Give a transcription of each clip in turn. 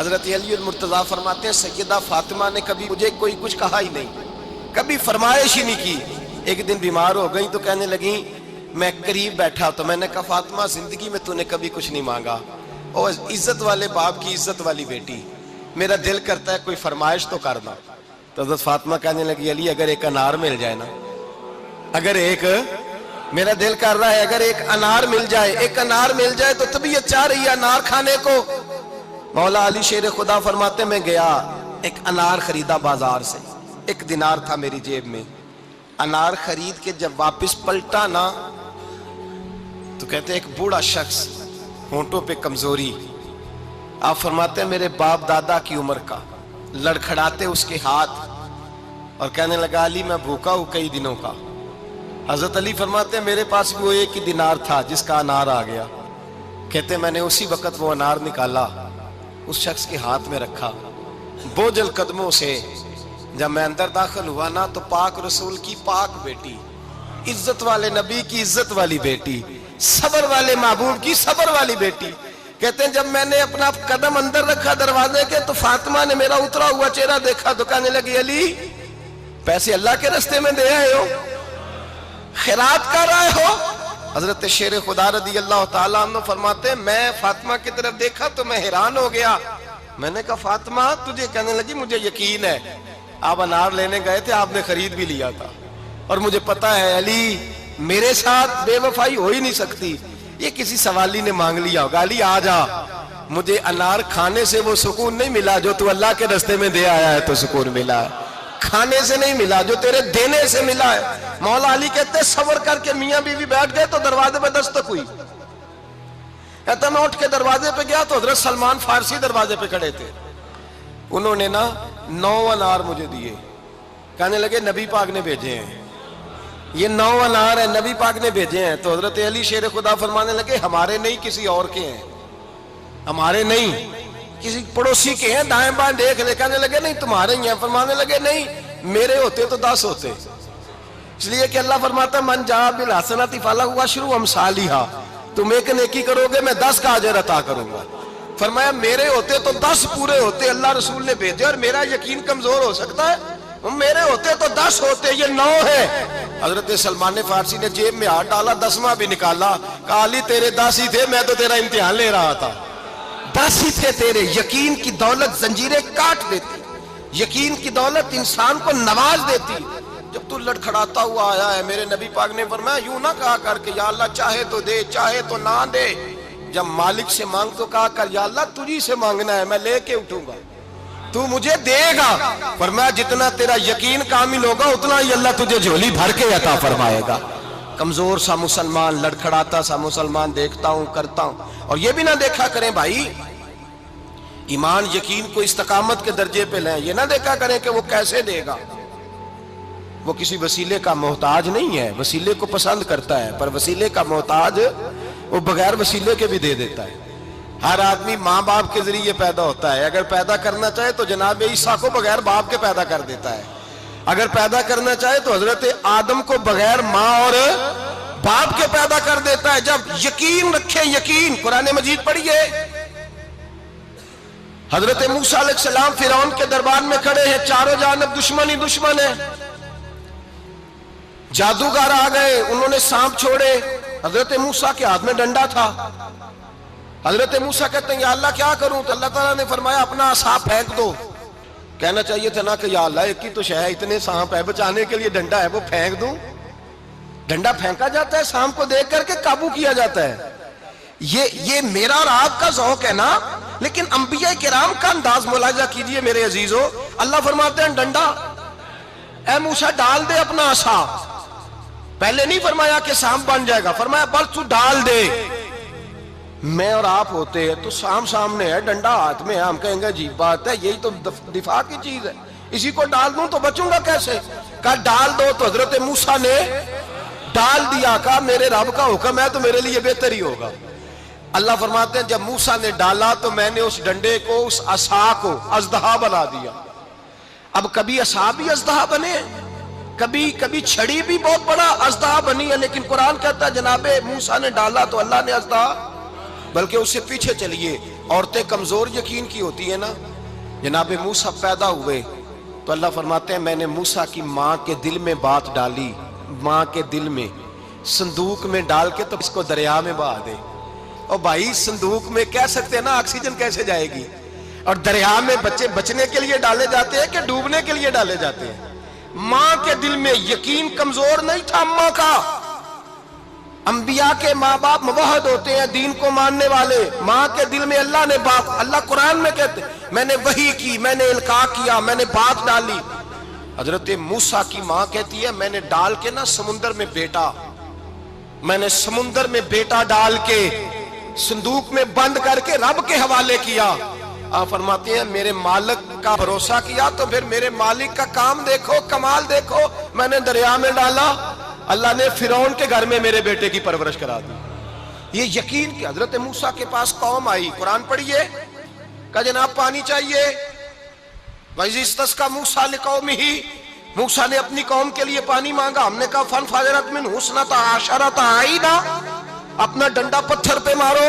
حضرت علی المرتضیٰ فرماتے ہیں سیدہ فاطمہ نے کبھی مجھے کوئی کچھ کہا ہی نہیں، کبھی فرمائش ہی نہیں کی۔ ایک دن بیمار ہو گئی تو کہنے لگیں، میں قریب بیٹھا تو میں نے کہا فاطمہ زندگی میں تو نے کبھی کچھ نہیں مانگا، اور عزت والے باپ کی عزت والی بیٹی، میرا دل کرتا ہے کوئی فرمائش تو کر دو۔ تو حضرت فاطمہ کہنے لگی علی اگر ایک انار مل جائے نا، اگر ایک، میرا دل کر رہا ہے اگر ایک انار مل جائے، ایک انار مل جائے تو طبیعت چاہ رہی ہے انار کھانے کو۔ مولا علی شیر خدا فرماتے میں گیا، ایک انار خریدا بازار سے، 1 دینار تھا میری جیب میں، انار خرید کے جب واپس پلٹا نا تو کہتے ایک بوڑھا شخص، ہونٹوں پہ کمزوری، آپ فرماتے ہیں میرے باپ دادا کی عمر کا، لڑکھڑاتے اس کے ہاتھ اور کہنے لگا علی میں بھوکا ہوں کئی دنوں کا۔ حضرت علی فرماتے ہیں میرے پاس بھی وہ 1 ہی دینار تھا جس کا انار آ گیا۔ کہتے میں نے اسی وقت وہ انار نکالا، اس شخص کے ہاتھ میں رکھا، بوجھل قدموں سے جب میں اندر داخل ہوا نا تو پاک رسول کی پاک بیٹی، عزت والے نبی کی عزت والی بیٹی، صبر والے محبوب کی صبر والی بیٹی، کہتے ہیں جب میں نے اپنا قدم اندر رکھا دروازے کے تو فاطمہ نے میرا اترا ہوا چہرہ دیکھا تو کہنے لگی علی پیسے اللہ کے راستے میں دے آئے ہو، خیرات کر رہے ہو؟ حضرت شیر خدا رضی اللہ تعالیٰ عنہ فرماتے ہیں میں فاطمہ کی طرف دیکھا تو میں حیران ہو گیا، میں نے کہا فاطمہ تجھے، کہنے لگی مجھے یقین ہے آپ انار لینے گئے تھے، آپ نے خرید بھی لیا تھا، اور مجھے پتا ہے علی میرے ساتھ بے وفائی ہو ہی نہیں سکتی، یہ کسی سوالی نے مانگ لیا ہوگا، علی آ جا، مجھے انار کھانے سے وہ سکون نہیں ملا جو تو اللہ کے راستے میں دے آیا ہے تو سکون ملا ہے، کھانے سے نہیں ملا جو تیرے دینے سے ملا ہے۔ مولا علی کہتے ہیں صبر کر کے میاں بیوی بیٹھ گئے تو دروازے پہ دستک ہوئی، کہتا میں اٹھ کے دروازے پہ گیا تو حضرت سلمان فارسی دروازے پہ کھڑے تھے، انہوں نے نا 9 انار مجھے دیے، کہنے لگے نبی پاک نے بھیجے ہیں، یہ 9 انار ہیں نبی پاک نے بھیجے ہیں۔ تو حضرت علی شیر خدا فرمانے لگے ہمارے نہیں کسی اور کے ہیں، ہمارے نہیں کسی پڑوسی کے ہیں، دائیں بائیں دیکھ لے، کہنے لگے نہیں تمہارے ہی ہیں، فرمانے لگے نہیں میرے ہوتے تو 10 ہوتے، اس لیے کہ اللہ فرماتا ہے من جاء بالحسنۃ فلہ عشر امثالھا، تم ایک نیکی کرو گے میں 10 کا اجر عطا کروں گا۔ فرمایا میرے ہوتے تو 10 پورے ہوتے، اللہ رسول نے بھیجے، اور میرا یقین کمزور ہو سکتا ہے، میرے ہوتے تو 10 ہوتے، یہ 9 ہے۔ حضرت سلمان فارسی نے جیب میں ہاتھ ڈالا، 10واں بھی نکالا، کہا علی تیرے 10 ہی تھے، میں تو تیرا امتحان لے رہا تھا، 10 ہی تھے تیرے۔ یقین کی دولت زنجیریں کاٹ دیتی، یقین کی دولت انسان کو نواز دیتی۔ جب تو لڑکھڑاتا ہوا آیا ہے، میرے نبی پاک نے فرمایا یوں نہ کہا کر کہ یا اللہ چاہے تو دے چاہے تو نہ دے، جب مالک سے مانگ تو کہا کر یا اللہ تجھی سے مانگنا ہے، میں لے کے اٹھوں گا، تو مجھے دے گا۔ فرمایا جتنا تیرا یقین کامل ہوگا اتنا ہی اللہ تجھے جھولی بھر کے عطا فرمائے گا۔ کمزور سا مسلمان، لڑکھڑاتا سا مسلمان دیکھتا ہوں کرتا ہوں، اور یہ بھی نہ دیکھا کریں بھائی ایمان یقین کو استقامت کے درجے پہ لیں، یہ نہ دیکھا کریں کہ وہ کیسے دے گا، وہ کسی وسیلے کا محتاج نہیں ہے، وسیلے کو پسند کرتا ہے، پر وسیلے کا محتاج وہ بغیر وسیلے کے بھی دے دیتا ہے۔ ہر آدمی ماں باپ کے ذریعے پیدا ہوتا ہے، اگر پیدا کرنا چاہے تو جناب عیسیٰ کو بغیر باپ کے پیدا کر دیتا ہے، اگر پیدا کرنا چاہے تو حضرت آدم کو بغیر ماں اور باپ کے پیدا کر دیتا ہے۔ جب یقین رکھیں، یقین، قرآن مجید پڑھیے، حضرت موسیٰ علیہ السلام فرعون کے دربار میں کھڑے ہیں، چاروں جانب دشمن ہی دشمن ہے، جادوگر آ گئے، انہوں نے سانپ چھوڑے، حضرت موسیٰ کے ہاتھ میں ڈنڈا تھا، حضرت موسیٰ کہتے ہیں یا اللہ کیا کروں؟ تو اللہ تعالیٰ نے فرمایا اپنا عصا پھینک دو، کہنا چاہیے تھا نا کہ یا اللہ ایک ہی تو شے ہے، اتنے سانپ ہے، بچانے کے لیے ڈنڈا ہے وہ پھینک دوں؟ ڈنڈا پھینکا جاتا ہے، سانپ کو دیکھ کر کے قابو کیا جاتا ہے، یہ میرا اور آپ کا ذوق ہے نا، لیکن انبیاء کرام کا انداز ملاحظہ کیجئے میرے عزیزو، اللہ فرماتے ہیں ڈنڈا، اے موسیٰ ڈال دے اپنا عصا، پہلے نہیں فرمایا کہ سانپ بن جائے گا، فرمایا بس تو ڈال دے۔ میں اور آپ ہوتے ہیں تو سانپ سامنے ہے، ڈنڈا ہاتھ میں ہے، ہم کہیں گے عجیب بات ہے، یہی تو دفاع کی چیز ہے، اسی کو ڈال دوں تو بچوں گا کیسے؟ کہا ڈال دو، تو حضرت موسیٰ نے ڈال دیا، کہا میرے رب کا حکم ہے تو میرے لیے بہتر ہی ہوگا۔ اللہ فرماتے ہیں جب موسیٰ نے ڈالا تو میں نے اس ڈنڈے کو، اس عصا کو اژدہا بنا دیا۔ اب کبھی عصا بھی اژدہا بنے، کبھی چھڑی بھی بہت بڑا اژدہا بنی ہے، لیکن قرآن کہتا ہے جناب موسیٰ نے ڈالا تو اللہ نے اژدہا، بلکہ اس سے پیچھے چلیے عورتیں کمزور یقین کی ہوتی ہیں نا. جناب موسیٰ پیدا ہوئے تو اللہ فرماتے ہیں میں نے موسیٰ کی ماں کے دل میں بات ڈالی, ماں کے دل میں صندوق میں ڈال کے تو اس کو دریا میں بہا دے. اور بھائی صندوق میں کہہ سکتے ہیں نا آکسیجن کیسے جائے گی, اور دریا میں بچے بچنے کے لیے ڈالے جاتے ہیں کہ ڈوبنے کے لیے ڈالے جاتے ہیں. ماں کے دل میں یقین کمزور نہیں تھا اماں کا. انبیاء کے ماں باپ موحد ہوتے ہیں, دین کو ماننے والے. ماں کے دل میں اللہ نے باپ, اللہ قرآن میں کہتے میں نے وحی کی, میں نے القاء کیا, میں نے بات ڈالی. حضرت موسیٰ کی ماں کہتی ہے میں نے ڈال کے نا سمندر میں بیٹا, میں نے سمندر میں بیٹا ڈال کے صندوق میں بند کر کے رب کے حوالے کیا. آپ فرماتے ہیں میرے مالک کا بھروسہ کیا تو پھر میرے مالک کا کام دیکھو, کمال دیکھو. میں نے دریا میں ڈالا, اللہ نے فرعون کے گھر میں میرے بیٹے کی پرورش کرا دی. یہ یقین کہ حضرت موسیٰ کے پاس قوم آئی, قرآن پڑھیے, کہا جناب پانی چاہیے. وَإِذِ اسْتَسْقَىٰ مُوسَىٰ لِقَوْمِهِ, موسیٰ نے اپنی قوم کے لیے پانی مانگا. ہم نے کہا فَانْفَجَرَتْ مِنْهُ اثْنَتَا عَشَرَةَ عَيْنًا, اپنا ڈنڈا پتھر پہ مارو.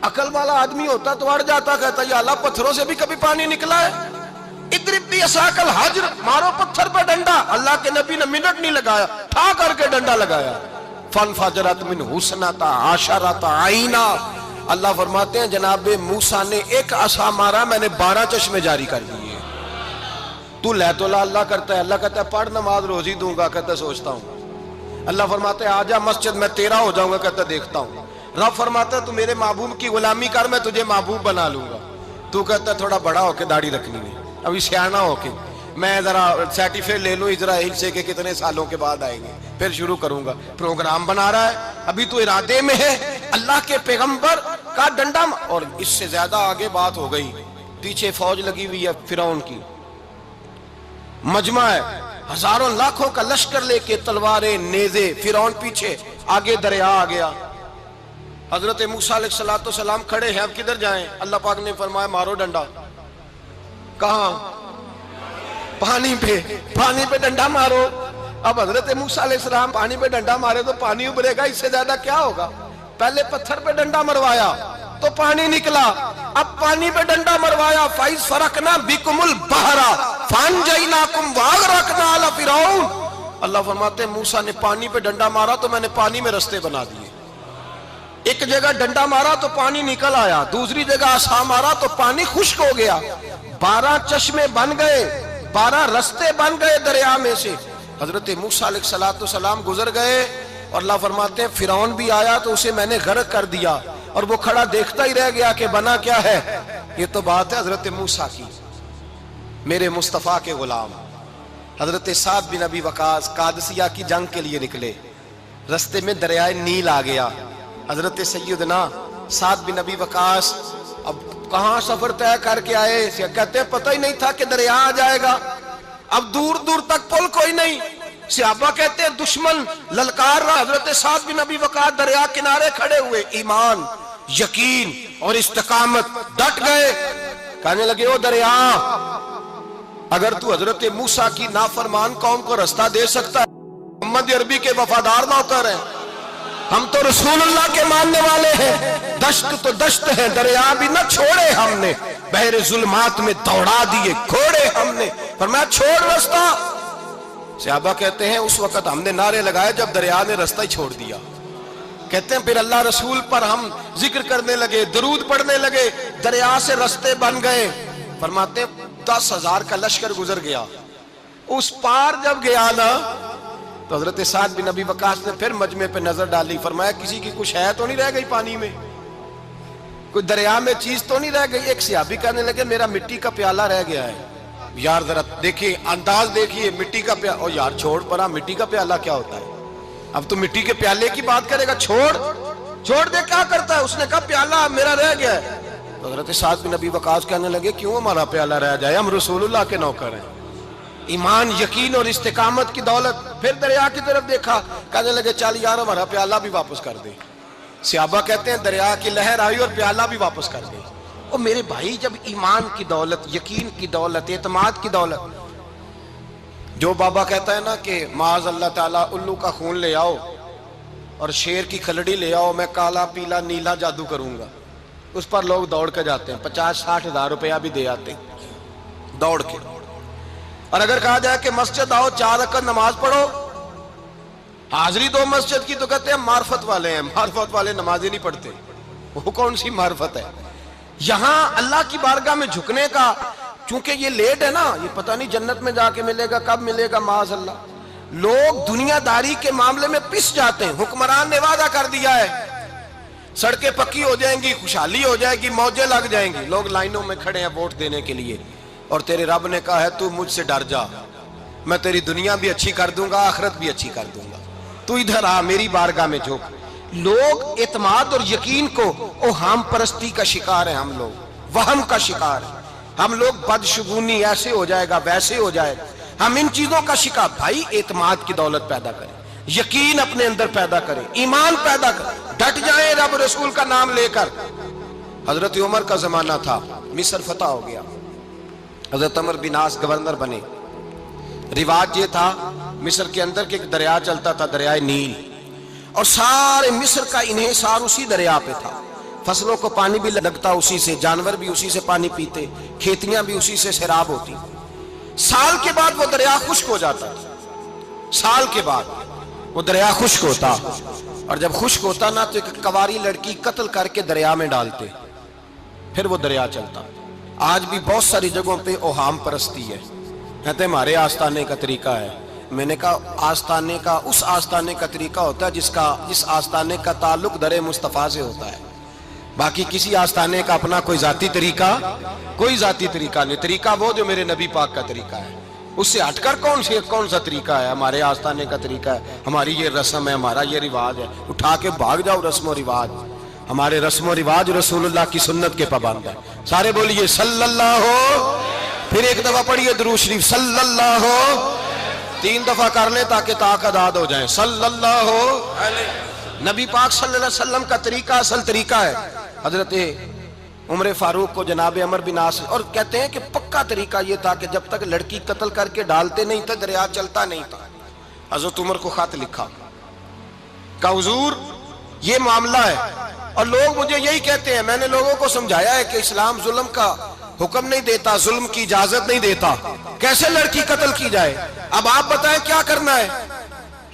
عقل والا آدمی ہوتا تو اڑ جاتا, کہتا یا اللہ پتھروں سے بھی کبھی پانی نکلا ہے. اضرب بعصاک الحجر, مارو پتھر پہ ڈنڈا. اللہ کے نبی نے منٹ نہیں لگایا, ٹھا کر کے ڈنڈا لگایا. فَانْفَجَرَتْ مِنْهُ اثْنَتَا عَشَرَةَ عَيْنًا, اللہ فرماتے ہیں جناب موسیٰ نے ایک عصا مارا, میں نے 12 چشمے جاری کر دیے. تو لے تو اللہ کرتا ہے, اللہ کہتا ہے پڑھ نماز روزی دوں گا, کہتا ہے سوچتا ہوں. اللہ فرماتا ہے آجا مسجد میں تیرا ہو جاؤں گا, کہتا ہے دیکھتا ہوں. رب فرماتا ہے تو میرے محبوب کی غلامی کر, میں تجھے محبوب بنا لوں گا. تو کہتا ہے تھوڑا بڑا ہو کے داڑھی رکھنی ہے, ابھی سیانا ہو کے میں ذرا سرٹیفکیٹ لے لوں اسرائیل سے کہ کتنے سالوں کے بعد آئیں گے, پھر شروع کروں گا. پروگرام بنا رہا ہے, ابھی تو ارادے میں ہے. اللہ کے پیغمبر کا ڈنڈا, اور اس سے زیادہ آگے بات ہو گئی. پیچھے فوج لگی ہوئی ہے فرعون کی, مجمع ہے, ہزاروں لاکھوں کا لشکر لے کے, تلواریں نیزے, فرعون پیچھے, آگے دریا آ گیا. حضرت موسیٰ علیہ السلام کھڑے ہیں, اب کدھر جائیں؟ اللہ پاک نے فرمایا مارو ڈنڈا. کہاں؟ پانی پہ ڈنڈا مارو. اب حضرت موسیٰ علیہ السلام پانی پہ ڈنڈا مارے تو پانی ابھرے گا, اس سے زیادہ کیا ہوگا؟ پہلے پتھر پہ ڈنڈا مروایا تو پانی نکلا, اب پانی پہ ڈنڈا مروایا. فَإِذْ فَرَقْنَا بِكُمُ الْبَحْرَ فَأَنْجَيْنَاكُمْ وَأَغْرَقْنَا آلَ فِرْعَوْنَ, اللہ فرماتے ہیں موسیٰ نے پانی پہ ڈنڈا مارا تو میں نے پانی میں رستے بنا دیے. ایک جگہ ڈنڈا مارا تو پانی نکل آیا, دوسری جگہ عصا مارا تو پانی خشک ہو گیا. 12 چشمے بن گئے, 12 رستے بن گئے دریا میں سے. حضرت موسیٰ علیہ السلام گزر گئے, اور اللہ فرماتے ہیں فرعون بھی آیا تو اسے میں نے غرق کر دیا, اور وہ کھڑا دیکھتا ہی رہ گیا کہ بنا کیا ہے. یہ تو بات ہے حضرت موسیٰ کی, میرے مصطفیٰ کے غلام. حضرت سعد بن ابی وقاص قادسیہ کی جنگ کے لیے نکلے, رستے میں دریائے نیل آ گیا. حضرت سیدنا سعد بن ابی وقاص اب کہاں سفر طے کر کے آئے, کہتے ہیں پتہ ہی نہیں تھا کہ دریا آ جائے گا. اب دور دور تک پل کوئی نہیں. صحابہ کہتے ہیں دشمن للکار رہا, حضرت سعد بن ابی وقاص دریا کنارے کھڑے ہوئے, ایمان, یقین اور استقامت, ڈٹ گئے. کہنے لگے او دریا, اگر تو حضرت موسیٰ کی نافرمان قوم کو رستہ دے سکتا ہے, محمد عربی کے وفادار نہ اتر ہیں, ہم تو رسول اللہ کے ماننے والے ہیں. دشت تو دشت ہے, دریا بھی نہ چھوڑے ہم نے, بحر ظلمات میں دوڑا دیے گھوڑے ہم نے. فرمایا چھوڑ رستہ. صحابہ کہتے ہیں اس وقت ہم نے نعرے لگائے جب دریا نے رستہ ہی چھوڑ دیا. کہتے ہیں پھر اللہ رسول پر ہم ذکر کرنے لگے, درود پڑھنے لگے, دریا سے رستے بن گئے. فرماتے ہیں 10,000 کا لشکر گزر گیا. اس پار جب گیا نا تو حضرت سعد بن ابی وقاص نے پھر مجمع پہ نظر ڈالی. فرمایا کسی کی کچھ ہے تو نہیں رہ گئی پانی میں, کوئی دریا میں چیز تو نہیں رہ گئی. ایک صحابی کہنے لگے میرا مٹی کا پیالہ رہ گیا ہے. یار ذرا دیکھیے انداز دیکھیے, مٹی کا پیالہ. او یار چھوڑ پرا, مٹی کا پیالہ کیا ہوتا ہے, اب تو مٹی کے پیالے کی بات کرے گا. چھوڑ دے, کیا کرتا ہے. اس نے کہا پیالہ میرا رہ گیا ہے. تو حضرت سعد بن ابی وقاص کہنے لگے کیوں ہمارا پیالہ رہ جائے, ہم رسول اللہ کے نوکر ہیں. ایمان, یقین اور استقامت کی دولت. پھر دریا کی طرف دیکھا, کہنے لگے چل یار ہمارا پیالہ بھی واپس کر دے. صحابہ کہتے ہیں دریا کی لہر آئی اور پیالہ بھی واپس کر دے. اور میرے بھائی جب ایمان کی دولت, یقین کی دولت, اعتماد کی دولت, جو بابا کہتا ہے نا کہ معاذ اللہ تعالیٰ الو کا خون لے آؤ اور شیر کی کھلڑی لے آؤ, میں کالا پیلا نیلا جادو کروں گا, اس پر لوگ دوڑ کے جاتے ہیں, 50-60 ہزار روپیہ بھی دے آتے ہیں دوڑ کے. اور اگر کہا جائے کہ مسجد آؤ 4 رکعت نماز پڑھو, حاضری دو مسجد کی, تو کہتے ہیں معرفت والے ہیں, معرفت والے نماز ہی نہیں پڑھتے. وہ کون سی معرفت ہے؟ یہاں اللہ کی بارگاہ میں جھکنے کا, چونکہ یہ لیٹ ہے نا, یہ پتہ نہیں جنت میں جا کے ملے گا, کب ملے گا, معاذ اللہ. لوگ دنیا داری کے معاملے میں پس جاتے ہیں. حکمران نے وعدہ کر دیا ہے سڑکیں پکی ہو جائیں گی, خوشحالی ہو جائے گی, موجیں لگ جائیں گی, لوگ لائنوں میں کھڑے ہیں ووٹ دینے کے لیے, اور تیرے رب نے کہا ہے تو مجھ سے ڈر جا, میں تیری دنیا بھی اچھی کر دوں گا, آخرت بھی اچھی کر دوں گا, تو ادھر آ میری بارگاہ میں جھک. لوگ اعتماد اور یقین کو اوہام پرستی کا شکار ہیں, ہم لوگ وہم کا شکار ہیں, ہم لوگ بدشگونی ایسے ہو جائے گا ویسے ہو جائے گا, ہم ان چیزوں کا شکار. بھائی اعتماد کی دولت پیدا کریں, یقین اپنے اندر پیدا کریں, ایمان پیدا کریں, ڈٹ جائیں رب رسول کا نام لے کر. حضرت عمر کا زمانہ تھا, مصر فتح ہو گیا, حضرت عمر بن عاص گورنر بنے. رواج یہ تھا مصر کے اندر کہ ایک دریا چلتا تھا, دریائے نیل, اور سارے مصر کا انحصار اسی دریا پہ تھا. فصلوں کو پانی بھی لگتا اسی سے, جانور بھی اسی سے پانی پیتے, کھیتیاں بھی اسی سے سیراب ہوتی. سال کے بعد وہ دریا خشک ہو جاتا تھا, سال کے بعد وہ دریا خشک ہوتا, اور جب خشک ہوتا نا تو ایک کواری لڑکی قتل کر کے دریا میں ڈالتے, پھر وہ دریا چلتا. آج بھی بہت ساری جگہوں پہ اوہام پرستی ہے, کہتے ہیں ہمارے آستانے کا طریقہ ہے. میں نے کہا آستانے کا, اس آستانے کا طریقہ ہوتا ہے جس آستانے کا تعلق در مصطفیٰ سے ہوتا ہے. باقی کسی آستانے کا اپنا کوئی ذاتی طریقہ نہیں. طریقہ وہ جو میرے نبی پاک کا طریقہ ہے, اس سے ہٹ کر کون سا طریقہ ہے؟ ہمارے آستانے کا طریقہ ہے, ہماری یہ رسم ہے, ہمارا یہ رواج ہے. اٹھا کے بھاگ جاؤ رسم و رواج. ہمارے رسم و رواج رسول اللہ کی سنت کے پابند ہے. سارے بولیے صلی اللہ ہو, پھر ایک دفعہ پڑھیے درود شریف صلی اللہ ہو, 3 دفعہ کر لیں تاکہ طاق اداد ہو جائیں. صلی اللہ ہو. نبی پاک صلی اللہ علیہ وسلم کا طریقہ اصل طریقہ ہے. حضرت عمر فاروق کو جناب عمر بن عاص, اور کہتے ہیں کہ پکا طریقہ یہ تھا کہ جب تک لڑکی قتل کر کے ڈالتے نہیں تھے دریا چلتا نہیں تھا. حضرت عمر کو خط لکھا کہ حضور یہ معاملہ ہے, اور لوگ مجھے یہی کہتے ہیں. میں نے لوگوں کو سمجھایا ہے کہ اسلام ظلم کا حکم نہیں دیتا, ظلم کی اجازت نہیں دیتا, کیسے لڑکی قتل کی جائے, اب آپ بتائیں کیا کرنا ہے.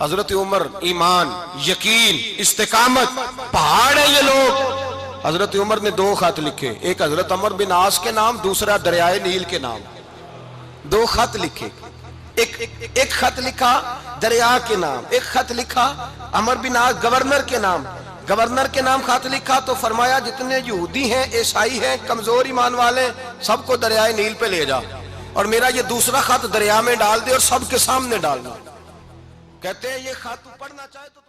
حضرت عمر ایمان, یقین, استقامت, پہاڑ ہے یہ لوگ. حضرت عمر نے 2 خط لکھے, ایک حضرت عمر بن عاص کے نام, دوسرا دریائے نیل کے نام. 2 خط لکھے, ایک خط لکھا دریا کے نام, ایک خط لکھا عمر بن عاص گورنر کے نام. گورنر کے نام خط لکھا تو فرمایا جتنے یہودی ہیں, عیسائی ہیں, کمزور ایمان والے, سب کو دریائے نیل پہ لے جا, اور میرا یہ دوسرا خط دریا میں ڈال دے اور سب کے سامنے ڈالنا. کہتے ہیں یہ خط تو پڑھنا چاہے تو